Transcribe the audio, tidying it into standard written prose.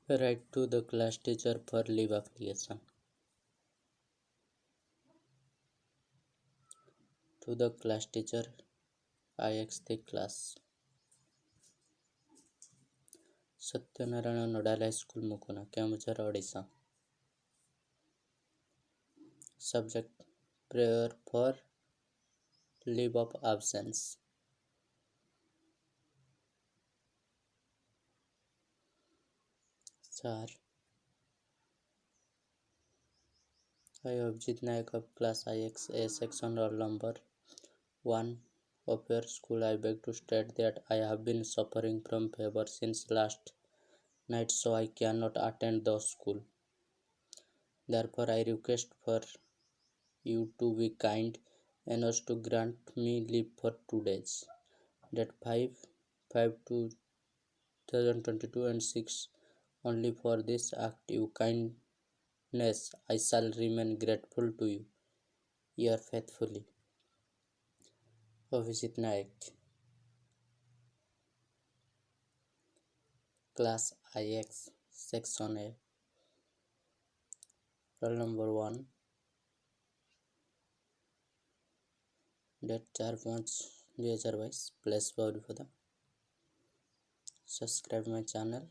Write to the class teacher for leave application. To the class teacher, IX the class. Satyanarayan nodal high school Mukuna Keonjhar Odisha. Subject prayer for leave of absence. Sir, I Abhijit Nayak of class IX A section roll number 1 of your school. I beg to state that I have been suffering from fever since last night, so I cannot attend the school. Therefore, I request for you to be kind enough to grant me leave for 2 days. Date 5/5/2022 and 6 only. For this act of kindness, I shall remain grateful to you. Your faithfully, Abhijit Nayak. Class IX Section A, roll number 1, date 4/5/2022, place Bauripeda. Subscribe my channel.